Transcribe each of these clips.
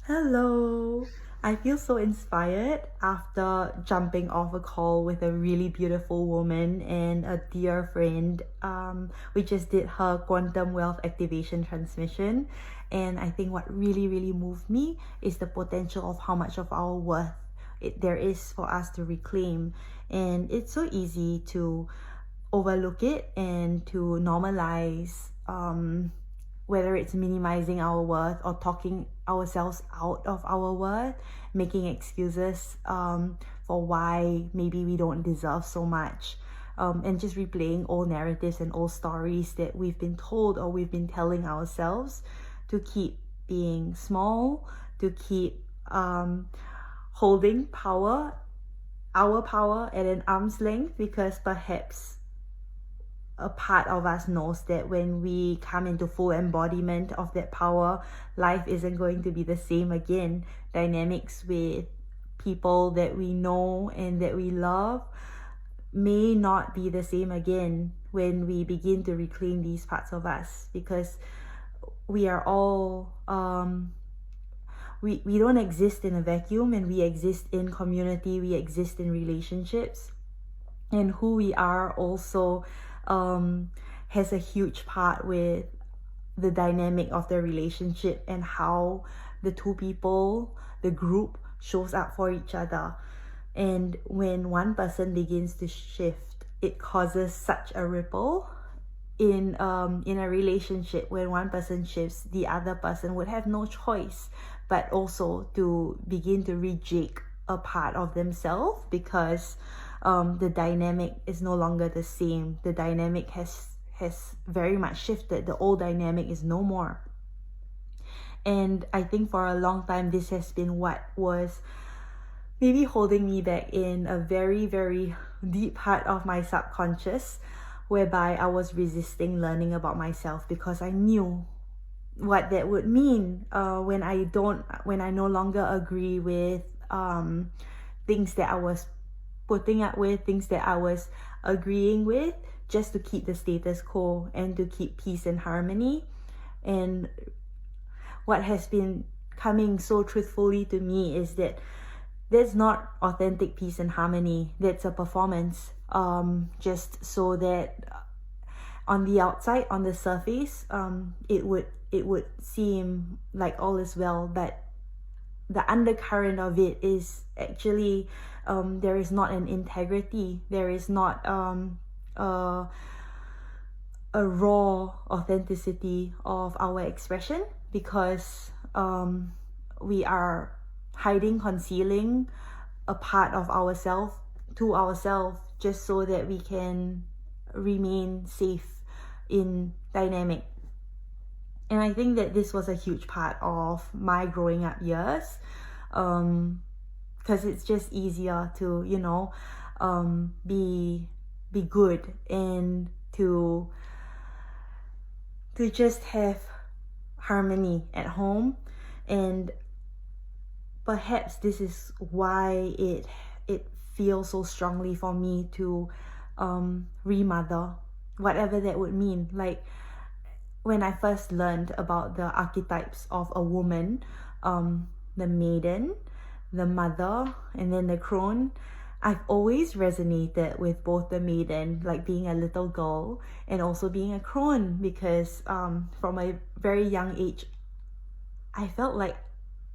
Hello! I feel so inspired after jumping off a call with a really beautiful woman and a dear friend. We just did her quantum wealth activation transmission, and I think what really moved me is the potential of how much of our worth there is for us to reclaim. And it's so easy to overlook it and to normalize whether it's minimizing our worth or talking ourselves out of our worth, making excuses for why maybe we don't deserve so much, and just replaying old narratives and old stories that we've been told or we've been telling ourselves to keep being small, to keep holding our power at an arm's length, because perhaps a part of us knows that when we come into full embodiment of that power, life isn't going to be the same again. Dynamics with people that we know and that we love may not be the same again when we begin to reclaim these parts of us, because we are all we don't exist in a vacuum, and we exist in community, we exist in relationships, and who we are also has a huge part with the dynamic of the relationship and how the two people, the group, shows up for each other. And when one person begins to shift, it causes such a ripple in a relationship. When one person shifts, the other person would have no choice but also to begin to rejig a part of themselves, because the dynamic is no longer the same. The dynamic has very much shifted. The old dynamic is no more. And I think for a long time, this has been what was maybe holding me back in a very deep part of my subconscious, whereby I was resisting learning about myself because I knew what that would mean when I no longer agree with things that I was putting up with, things that I was agreeing with just to keep the status quo and to keep peace and harmony. And what has been coming so truthfully to me is that that's not authentic peace and harmony. That's a performance, just so that on the outside, on the surface, it would seem like all is well, but the undercurrent of it is actually there is not an integrity, there is not a raw authenticity of our expression, because we are hiding, concealing a part of ourselves to ourselves just so that we can remain safe in dynamic. And I think that this was a huge part of my growing up years, because it's just easier to be good and to just have harmony at home. And perhaps this is why it feels so strongly for me to remother, whatever that would mean. Like when I first learned about the archetypes of a woman, the maiden, the mother, and then the crone, I've always resonated with both the maiden, like being a little girl, and also being a crone, because from a very young age, I felt like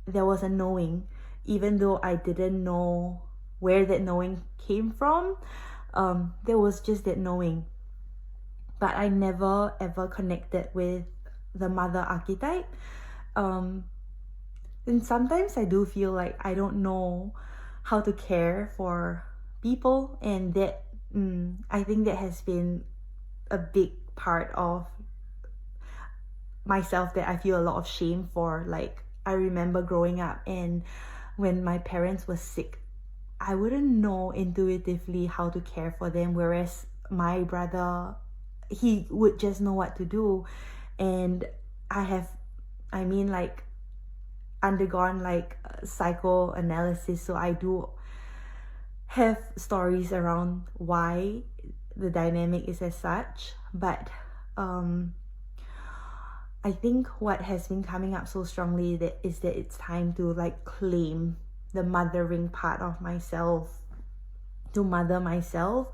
there was a knowing, even though I didn't know where that knowing came from. There was just that knowing, but I never ever connected with the mother archetype. And sometimes I do feel like I don't know how to care for people, and that I think that has been a big part of myself that I feel a lot of shame for. Like I remember growing up, and when my parents were sick, I wouldn't know intuitively how to care for them, whereas my brother, he would just know what to do. And I have undergone like psychoanalysis, so I do have stories around why the dynamic is as such. But I think what has been coming up so strongly is that it's time to like claim the mothering part of myself, to mother myself,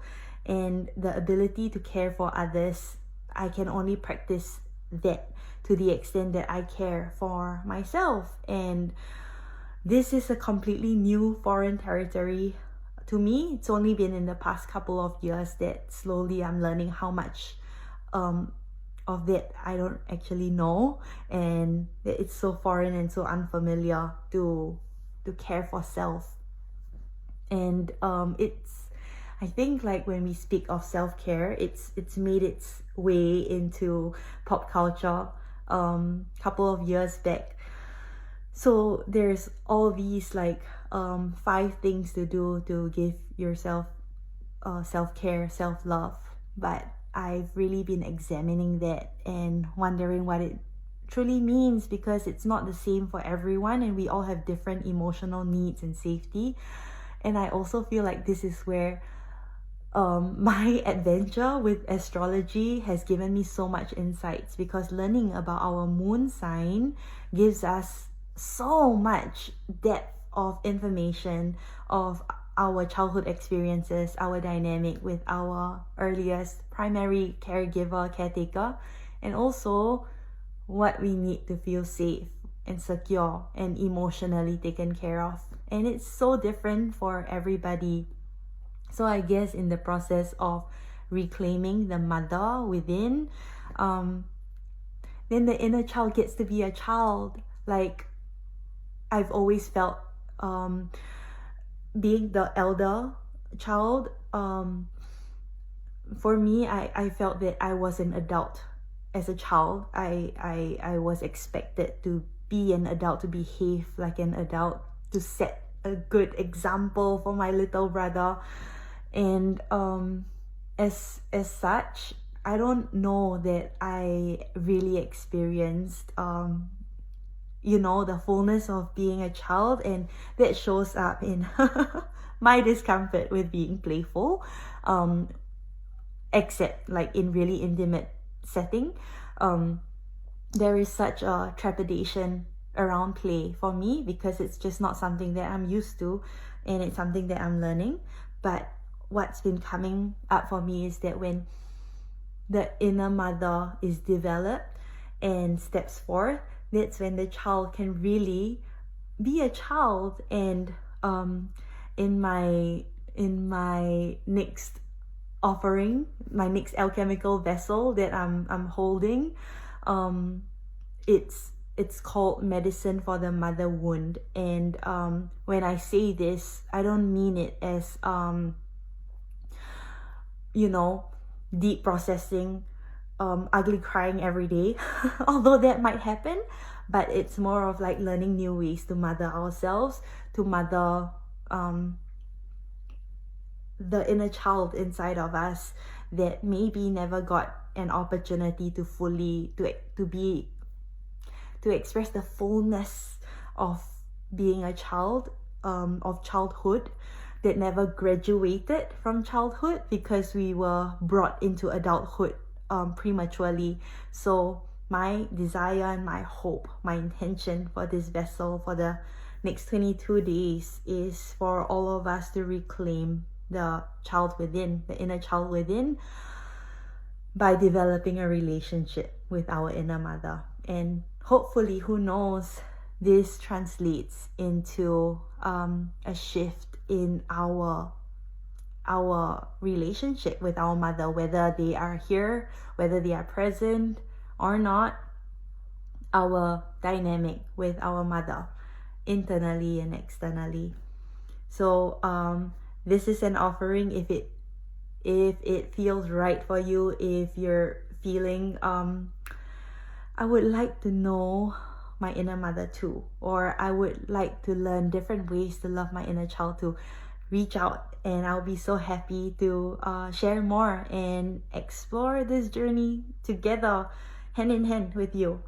and the ability to care for others. I can only practice that to the extent that I care for myself. And this is a completely new foreign territory to me. It's only been in the past couple of years that slowly I'm learning how much of that I don't actually know, and that it's so foreign and so unfamiliar to care for self. And it's, I think, like when we speak of self-care, it's made its way into pop culture couple of years back. So there's all these like 5 things to do to give yourself self-care, self-love. But I've really been examining that and wondering what it truly means, because it's not the same for everyone and we all have different emotional needs and safety. And I also feel like this is where my adventure with astrology has given me so much insights, because learning about our moon sign gives us so much depth of information of our childhood experiences, our dynamic with our earliest primary caregiver, caretaker, and also what we need to feel safe and secure and emotionally taken care of. And it's so different for everybody. So I guess in the process of reclaiming the mother within, then the inner child gets to be a child. Like, I've always felt being the elder child, for me, I felt that I was an adult as a child. I was expected to be an adult, to behave like an adult, to set a good example for my little brother. And as such, I don't know that I really experienced the fullness of being a child, and that shows up in my discomfort with being playful, except like in really intimate setting. There is such a trepidation around play for me, because it's just not something that I'm used to, and it's something that I'm learning. But what's been coming up for me is that when the inner mother is developed and steps forth, that's when the child can really be a child. And in my next offering, my next alchemical vessel that I'm holding, it's called Medicine for the Mother Wound. And when I say this, I don't mean it as deep processing, ugly crying every day, although that might happen. But it's more of like learning new ways to mother ourselves, to mother the inner child inside of us that maybe never got an opportunity to fully to express the fullness of being a child, of childhood, that never graduated from childhood because we were brought into adulthood prematurely. So my desire and my hope, my intention for this vessel for the next 22 days is for all of us to reclaim the child within, the inner child within, by developing a relationship with our inner mother. And hopefully, who knows, this translates into a shift in our relationship with our mother, whether they are here, whether they are present or not. Our dynamic with our mother, internally and externally. So this is an offering. If it feels right for you, if you're feeling I would like to know my inner mother too, or I would like to learn different ways to love my inner child, to reach out, and I'll be so happy to share more and explore this journey together, hand in hand with you.